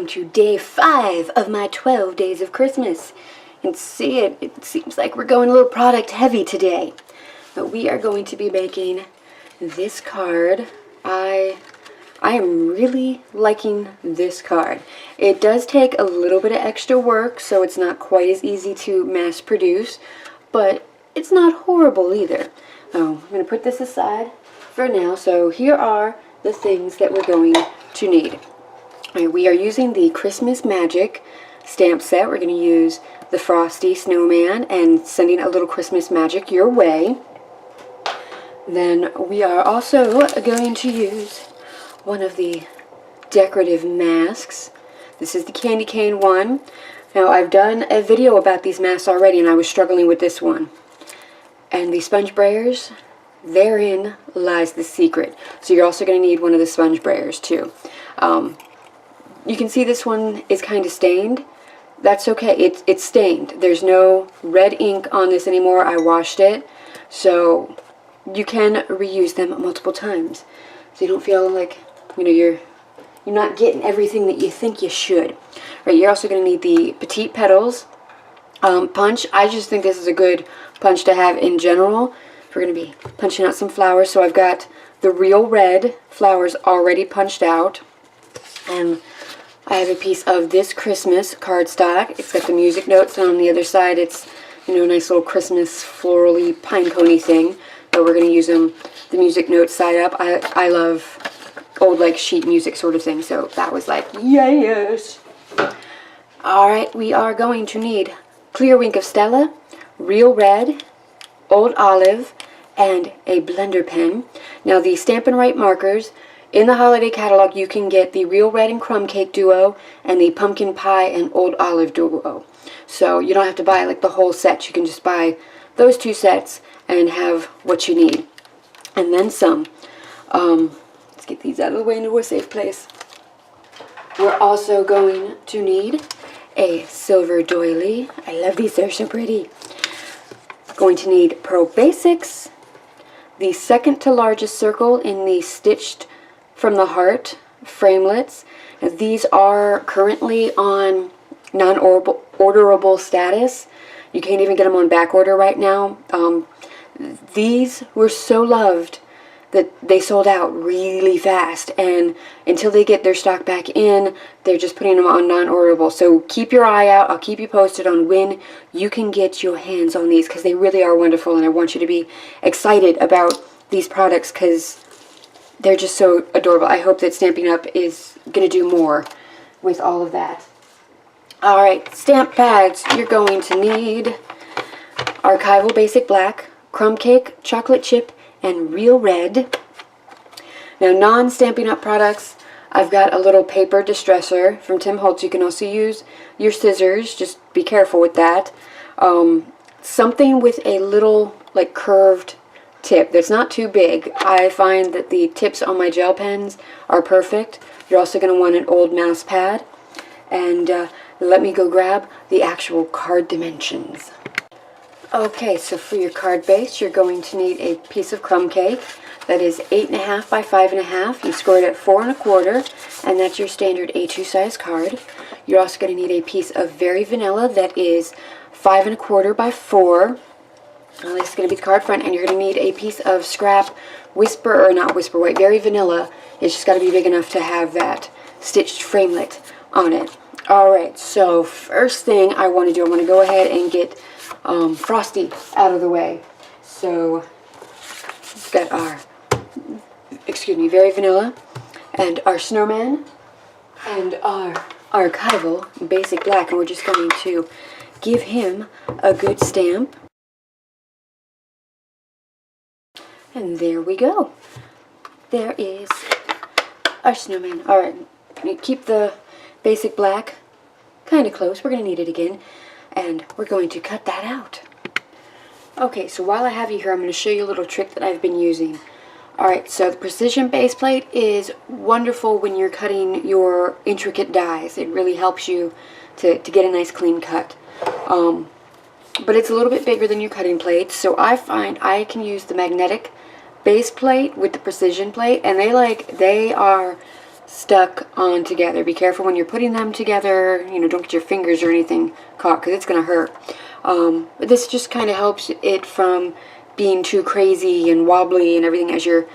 to day 5 of my 12 days of Christmas. And see it seems like we're going a little product heavy today. But we are going to be making this card. I am really liking this card. It does take a little bit of extra work, so it's not quite as easy to mass produce, but it's not horrible either. I'm going to put this aside for now. So here are the things that we're going to need. We are using the Christmas Magic stamp set. We're going to use the Frosty Snowman and sending a little Christmas magic your way. Then we are also going to use one of the decorative masks. This is the candy cane one. Now I've done a video about these masks already and I was struggling with this one. And the sponge brayers, therein lies the secret. So you're also going to need one of the sponge brayers too. You can see this one is kind of stained. That's okay. It's stained. There's no red ink on this anymore. I washed it. So you can reuse them multiple times. So you don't feel like, you know, you're not getting everything that you think you should. Right, you're also going to need the petite petals punch. I just think this is a good punch to have in general. We're going to be punching out some flowers. So I've got the real red flowers already punched out. And I have a piece of this Christmas cardstock. It's got the music notes, and on the other side it's, you know, a nice little Christmas florally pinecone thing. But we're going to use the music notes side up. I love old like sheet music sort of thing, so that was like, yes! Alright, we are going to need Clear Wink of Stella, Real Red, Old Olive, and a blender pen. Now the Stampin' Up markers, in the holiday catalog you can get the Real Red and Crumb Cake duo and the Pumpkin Pie and Old Olive duo. So you don't have to buy like the whole set, you can just buy those two sets and have what you need. And then some. Let's get these out of the way into a safe place. We're also going to need a silver doily. I love these, they're so pretty. Going to need Pearl Basics, the second to largest circle in the Stitched from the Heart framelits. Now, these are currently on non-orderable status. You can't even get them on back order right now. These were so loved that they sold out really fast, and until they get their stock back in, they're just putting them on non-orderable. So keep your eye out. I'll keep you posted on when you can get your hands on these, because they really are wonderful, and I want you to be excited about these products because they're just so adorable. I hope that Stampin' Up is going to do more with all of that. Alright, stamp pads. You're going to need Archival Basic Black, Crumb Cake, Chocolate Chip, and Real Red. Now, non-Stampin' Up products, I've got a little paper distresser from Tim Holtz. You can also use your scissors, just be careful with that. Something with a little like curved tip that's not too big. I find that the tips on my gel pens are perfect. You're also going to want an old mouse pad. And let me go grab the actual card dimensions. Okay, so for your card base, you're going to need a piece of crumb cake that is 8.5 by 5.5. You score it at 4 1/4, and that's your standard A2 size card. You're also going to need a piece of Very Vanilla that is 5 1/4 by 4. This is going to be the card front, and you're going to need a piece of scrap Whisper, or not Whisper White, Very Vanilla. It's just got to be big enough to have that stitched framelit on it. Alright, so first thing I want to do, I want to go ahead and get Frosty out of the way. So we've got our, Very Vanilla, and our Snowman, and our Archival Basic Black, and we're just going to give him a good stamp. And there we go. There is our Snowman. Alright, keep the Basic Black kind of close. We're going to need it again. And we're going to cut that out. Okay, so while I have you here, I'm going to show you a little trick that I've been using. Alright, so the precision base plate is wonderful when you're cutting your intricate dies. It really helps you to get a nice clean cut. But it's a little bit bigger than your cutting plate, so I find I can use the magnetic base plate with the precision plate, and they are stuck on together. Be careful when you're putting them together, you know, don't get your fingers or anything caught because it's going to hurt. But this just kind of helps it from being too crazy and wobbly and everything as you're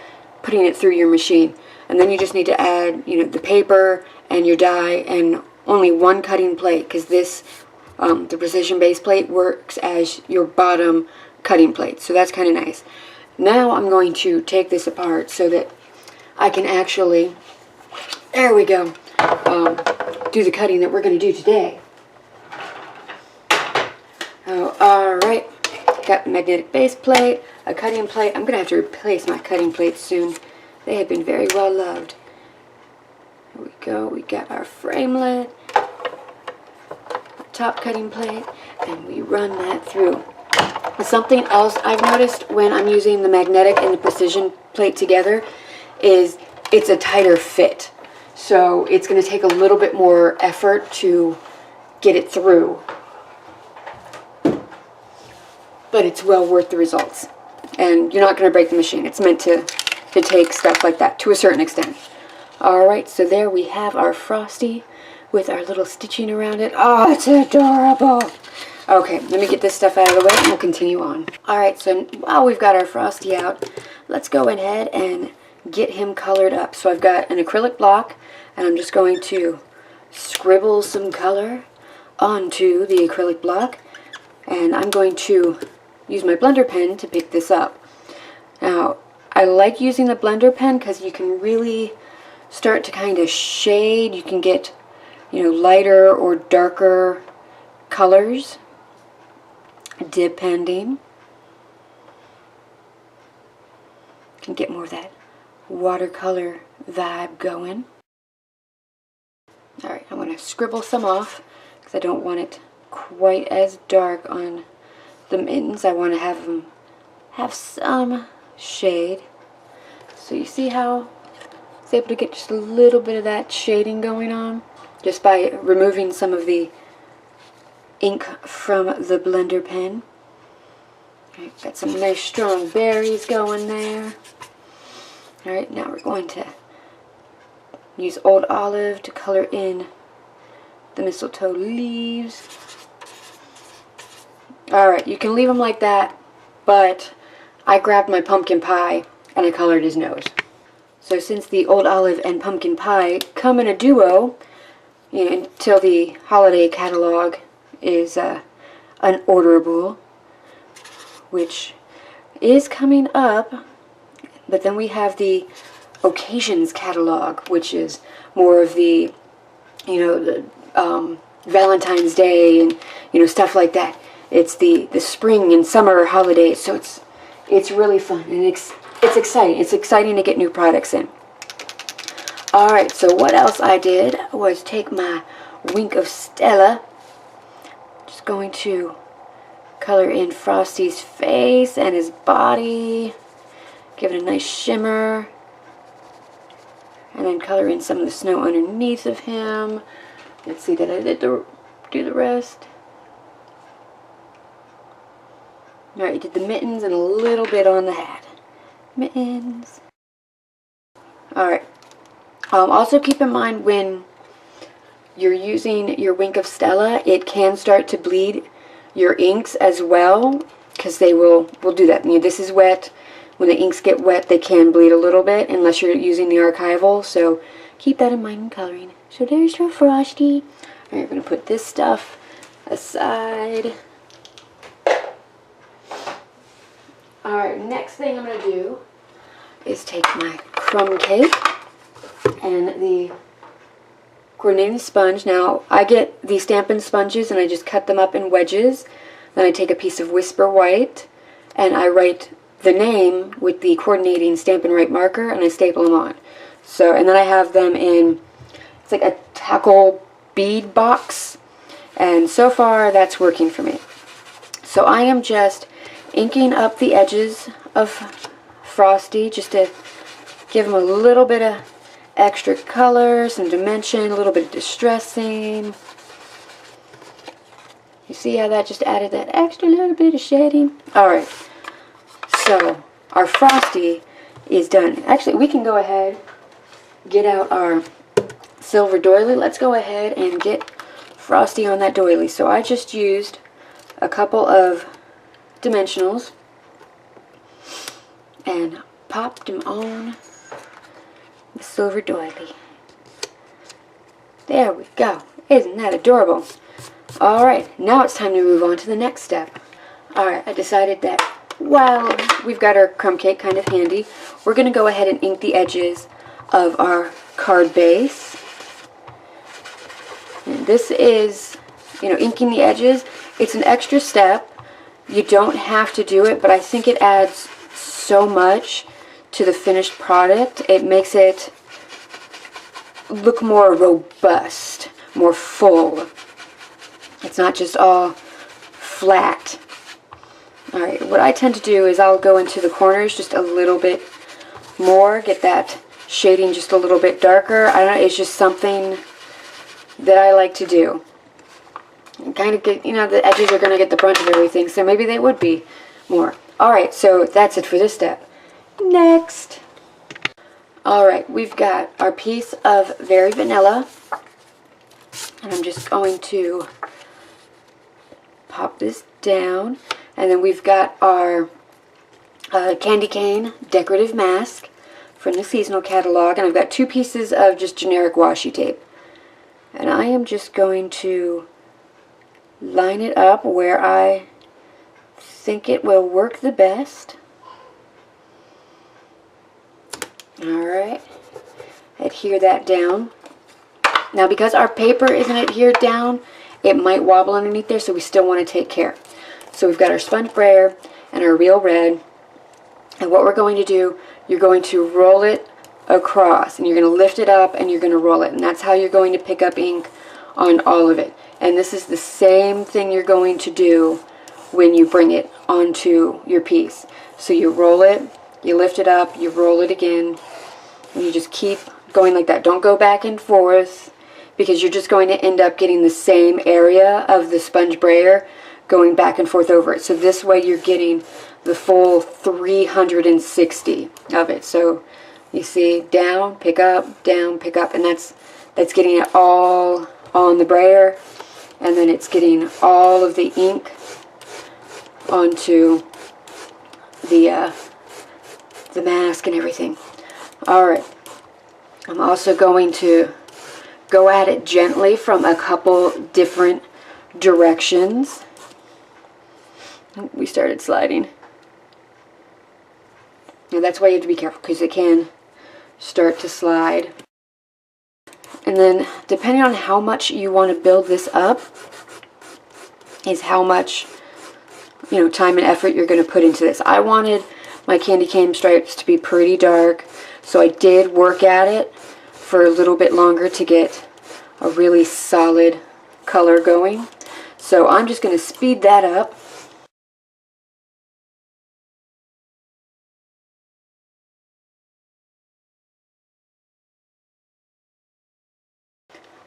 putting it through your machine. And then you just need to add, you know, the paper and your die and only one cutting plate, because this, the precision base plate works as your bottom cutting plate. So that's kind of nice. Now I'm going to take this apart so that I can actually, there we go, do the cutting that we're going to do today. Oh, alright, got the magnetic base plate, a cutting plate. I'm going to have to replace my cutting plates soon. They have been very well loved. Here we go, we got our framelit, our top cutting plate, and we run that through. Something else I've noticed when I'm using the magnetic and the precision plate together is it's a tighter fit. So it's going to take a little bit more effort to get it through. But it's well worth the results. And you're not going to break the machine. It's meant to take stuff like that to a certain extent. Alright, so there we have our Frosty with our little stitching around it. Oh, it's adorable! Okay, let me get this stuff out of the way and we'll continue on. Alright, so while we've got our Frosty out, let's go ahead and get him colored up. So I've got an acrylic block and I'm just going to scribble some color onto the acrylic block, and I'm going to use my blender pen to pick this up. Now, I like using the blender pen because you can really start to kind of shade. You can get, you know, lighter or darker colors depending. You can get more of that watercolor vibe going. Alright, I'm going to scribble some off because I don't want it quite as dark on the mittens. I want to have them have some shade. So you see how it's able to get just a little bit of that shading going on just by removing some of the ink from the blender pen. Alright, got some nice strong berries going there. Alright, now we're going to use Old Olive to color in the mistletoe leaves. Alright, you can leave them like that, but I grabbed my pumpkin pie and I colored his nose. So since the Old Olive and pumpkin pie come in a duo, you know, until the holiday catalog is unorderable, which is coming up, but then we have the occasions catalog, which is more of the, you know, the Valentine's Day and, you know, stuff like that. It's the spring and summer holidays, so it's really fun and it's exciting. It's exciting to get new products in. Alright, so what else I did was take my Wink of Stella. Just going to color in Frosty's face and his body. Give it a nice shimmer. And then color in some of the snow underneath of him. Let's see, did I do the rest? Alright, did the mittens and a little bit on the hat. Mittens. Alright. Also keep in mind when you're using your Wink of Stella, it can start to bleed your inks as well, because they will do that. You know, this is wet. When the inks get wet, they can bleed a little bit unless you're using the archival, so keep that in mind when coloring. So there's your Frosty. Alright, we're going to put this stuff aside. Alright, next thing I'm going to do is take my crumb cake and the coordinating sponge. Now, I get the Stampin' sponges and I just cut them up in wedges. Then I take a piece of Whisper White and I write the name with the coordinating Stampin' Right marker and I staple them on. So, and then I have them in, it's like a tackle bead box. And so far, that's working for me. So I am just inking up the edges of Frosty just to give him a little bit of extra color, some dimension, a little bit of distressing. You see how that just added that extra little bit of shading? Alright, so our Frosty is done. Actually, we can go ahead, get out our silver doily, let's go ahead and get frosty on that doily. So I just used a couple of dimensionals and popped them on the silver doily. There we go. Isn't that adorable? Alright, now it's time to move on to the next step. Alright, I decided that while we've got our crumb cake kind of handy, we're going to go ahead and ink the edges of our card base. And this is, inking the edges. It's an extra step. You don't have to do it, but I think it adds so much to the finished product. It makes it look more robust, more full. It's not just all flat. Alright, what I tend to do is I'll go into the corners just a little bit more, get that shading just a little bit darker. I don't know, it's just something that I like to do. And kind of get, the edges are going to get the brunt of everything, so maybe they would be more. Alright, so that's it for this step. Next! Alright, we've got our piece of Very Vanilla, and I'm just going to pop this down, and then we've got our candy cane decorative mask from the seasonal catalog, and I've got 2 pieces of just generic washi tape. And I am just going to line it up where I think it will work the best. Alright, adhere that down. Now because our paper isn't adhered down, it might wobble underneath there, so we still want to take care. So we've got our sponge brayer and our real red, and what we're going to do, you're going to roll it across, and you're going to lift it up and you're going to roll it, and that's how you're going to pick up ink on all of it. And this is the same thing you're going to do when you bring it onto your piece. So you roll it, you lift it up, you roll it again, and you just keep going like that. Don't go back and forth, because you're just going to end up getting the same area of the sponge brayer going back and forth over it. So this way you're getting the full 360 of it. So you see, down, pick up, and that's getting it all on the brayer, and then it's getting all of the ink onto the mask and everything. Alright, I'm also going to go at it gently from a couple different directions. We started sliding. Now that's why you have to be careful, because it can start to slide. And then depending on how much you want to build this up is how much time and effort you're going to put into this. I wanted my candy cane stripes to be pretty dark, so I did work at it for a little bit longer to get a really solid color going. So I'm just going to speed that up.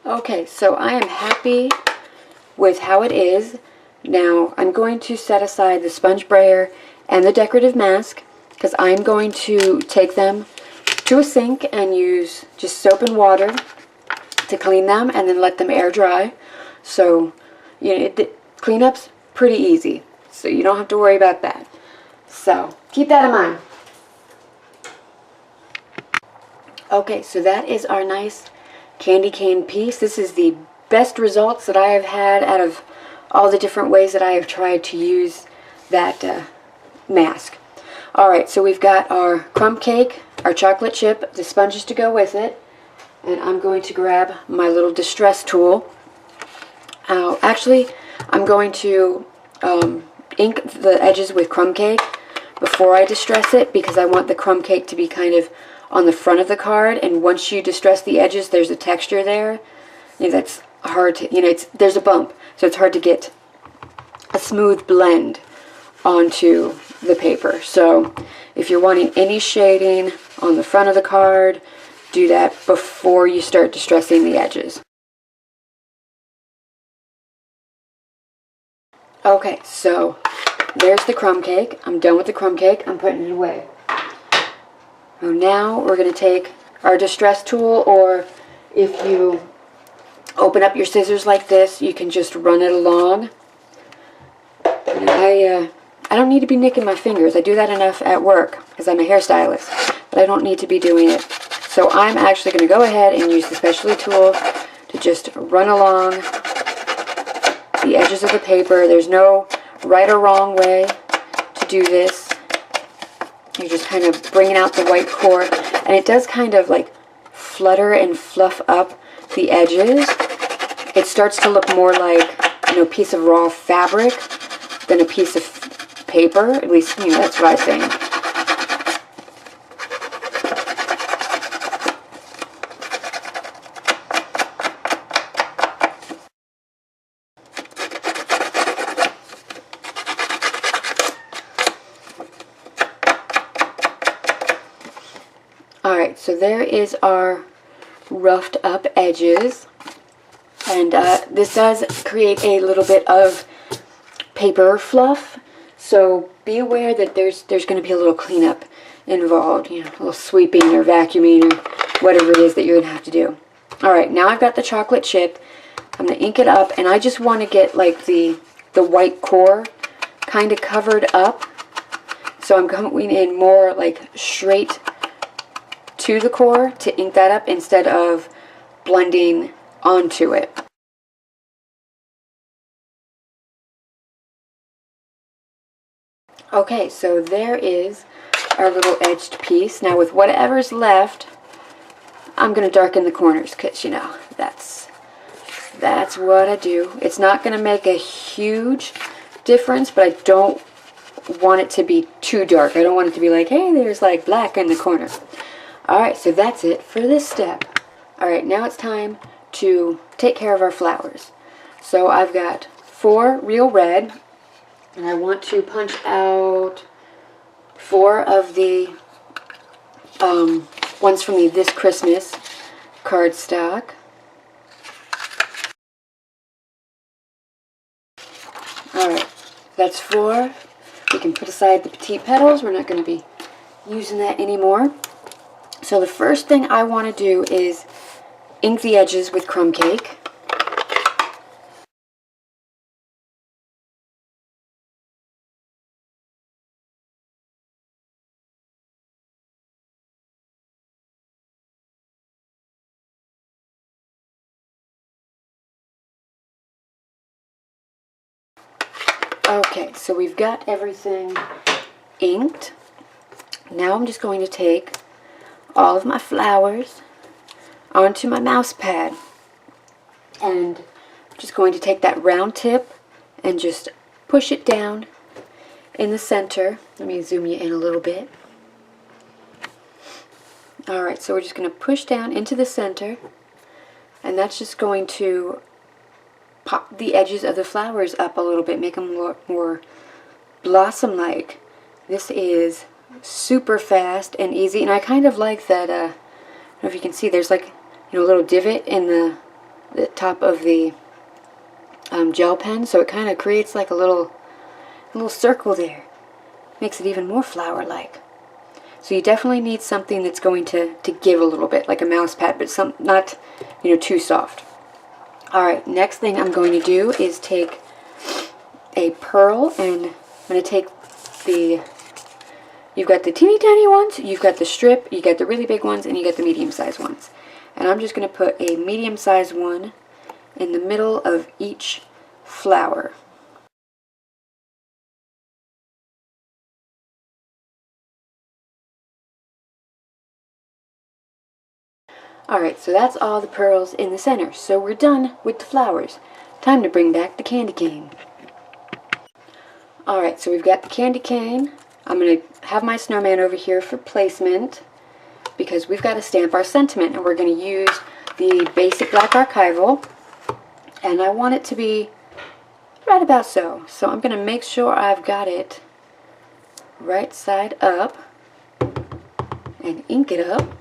Okay, so I am happy with how it is. Now I'm going to set aside the sponge brayer and the decorative mask, because I'm going to take them to a sink and use just soap and water to clean them and then let them air dry. So cleanup's pretty easy, so you don't have to worry about that. So keep that in mind. Okay, so that is our nice candy cane piece. This is the best results that I have had out of all the different ways that I have tried to use that mask. Alright, so we've got our crumb cake, our chocolate chip, the sponges to go with it, and I'm going to grab my little distress tool. Actually, I'm going to ink the edges with crumb cake before I distress it, because I want the crumb cake to be kind of on the front of the card, and once you distress the edges, there's a texture there. That's hard to, there's a bump, so it's hard to get a smooth blend onto the paper. So if you're wanting any shading on the front of the card, do that before you start distressing the edges. Okay, so there's the crumb cake. I'm done with the crumb cake. I'm putting it away. So now we're going to take our distress tool, or If you open up your scissors like this, you can just run it along. And I don't need to be nicking my fingers. I do that enough at work because I'm a hairstylist, but I don't need to be doing it. So I'm actually going to go ahead and use the specialty tool to just run along the edges of the paper. There's no right or wrong way to do this. You're just kind of bringing out the white core, and it does kind of like flutter and fluff up the edges. It starts to look more like, you know, a piece of raw fabric than a piece of paper. At least, you know, that's what I think. Alright, so there is our roughed up edges, and this does create a little bit of paper fluff, so be aware that there's going to be a little cleanup involved, you know, a little sweeping or vacuuming or whatever it is that you're going to have to do. Alright, now I've got the chocolate chip. I'm going to ink it up, and I just want to get like the white core kind of covered up, so I'm going in more like straight to the core to ink that up instead of blending onto it. Okay, so there is our little edged piece. Now with whatever's left, I'm going to darken the corners because, you know, that's what I do. It's not going to make a huge difference, but I don't want it to be too dark. I don't want it to be like, hey, there's like black in the corner. Alright, so that's it for this step. Alright, now it's time to take care of our flowers. So I've got 4 real red, and I want to punch out 4 of the ones from the This Christmas cardstock. Alright, that's 4. We can put aside the petite petals. We're not going to be using that anymore. So the first thing I want to do is ink the edges with crumb cake. Okay, so we've got everything inked. Now I'm just going to take all of my flowers onto my mouse pad, and I'm just going to take that round tip and just push it down in the center. Let me zoom you in a little bit. Alright, so we're just going to push down into the center, and that's just going to pop the edges of the flowers up a little bit, make them look more blossom-like. This is super fast and easy, and I kind of like that, I don't know if you can see, there's like, you know, a little divot in the top of the gel pen, so it kind of creates like a little circle there. Makes it even more flower-like. So you definitely need something that's going to give a little bit, like a mouse pad, but not, you know, too soft. Alright, next thing I'm going to do is take a pearl, and I'm going to take you've got the teeny tiny ones, you've got the strip, you got the really big ones, and you got the medium sized ones. And I'm just going to put a medium sized one in the middle of each flower. Alright, so that's all the pearls in the center. So we're done with the flowers. Time to bring back the candy cane. Alright, so we've got the candy cane. I'm going to have my snowman over here for placement because we've got to stamp our sentiment, and we're going to use the basic black archival, and I want it to be right about so. So I'm going to make sure I've got it right side up and ink it up.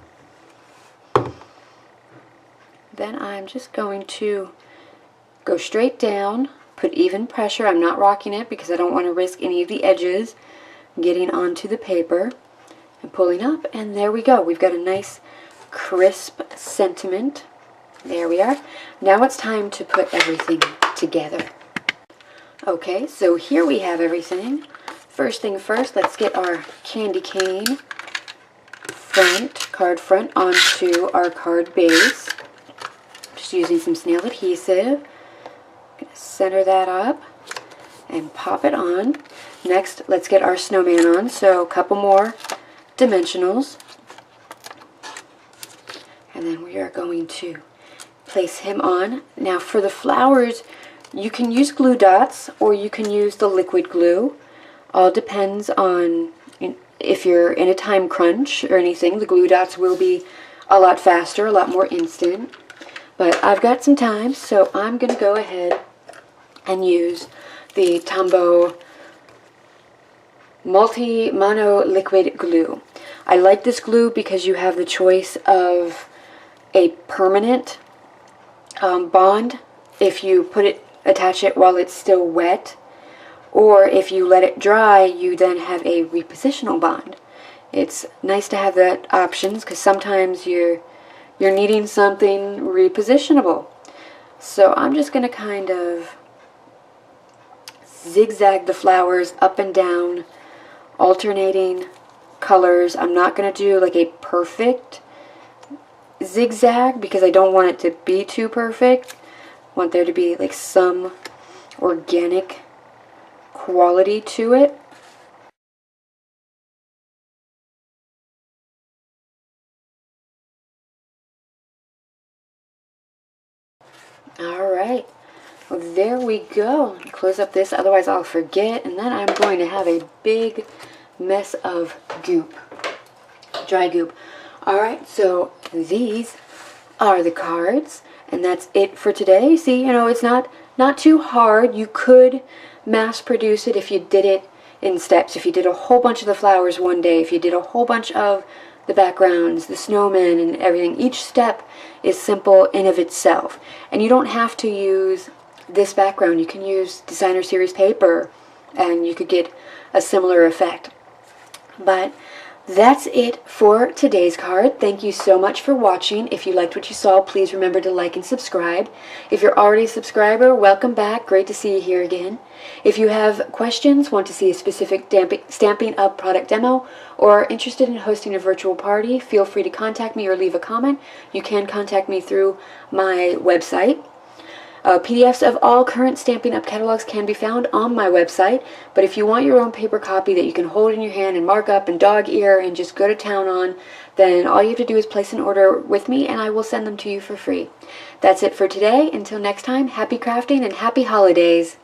Then I'm just going to go straight down, put even pressure. I'm not rocking it because I don't want to risk any of the edges getting onto the paper, and pulling up, and there we go. We've got a nice crisp sentiment. There we are. Now it's time to put everything together. Okay, so here we have everything. First thing first, let's get our candy cane card front onto our card base. Just using some snail adhesive. I'm going to center that up and pop it on. Next, let's get our snowman on. So a couple more dimensionals. And then we are going to place him on. Now for the flowers, you can use glue dots or you can use the liquid glue. All depends on if you're in a time crunch or anything. The glue dots will be a lot faster, a lot more instant. But I've got some time, so I'm going to go ahead and use the Tombow Multi-Mono Liquid Glue. I like this glue because you have the choice of a permanent bond if you attach it while it's still wet, or if you let it dry, you then have a repositional bond. It's nice to have that options because sometimes you're needing something repositionable. So I'm just going to kind of zigzag the flowers up and down, alternating colors. I'm not going to do like a perfect zigzag because I don't want it to be too perfect. I want there to be like some organic quality to it. Alright, well there we go. Close up this, otherwise I'll forget, and then I'm going to have a big mess of goop, dry goop. Alright, so these are the cards, and that's it for today. See, it's not too hard. You could mass produce it if you did it in steps. If you did a whole bunch of the flowers one day, if you did a whole bunch of the backgrounds, the snowman and everything, each step is simple in of itself. And you don't have to use this background. You can use designer series paper and you could get a similar effect. But that's it for today's card. Thank you so much for watching. If you liked what you saw, please remember to like and subscribe. If you're already a subscriber, welcome back. Great to see you here again. If you have questions, want to see a specific Stampin' Up product demo, or are interested in hosting a virtual party, feel free to contact me or leave a comment. You can contact me through my website. PDFs of all current Stampin' Up catalogs can be found on my website, but if you want your own paper copy that you can hold in your hand and mark up and dog ear and just go to town on, then all you have to do is place an order with me and I will send them to you for free. That's it for today. Until next time, happy crafting and happy holidays!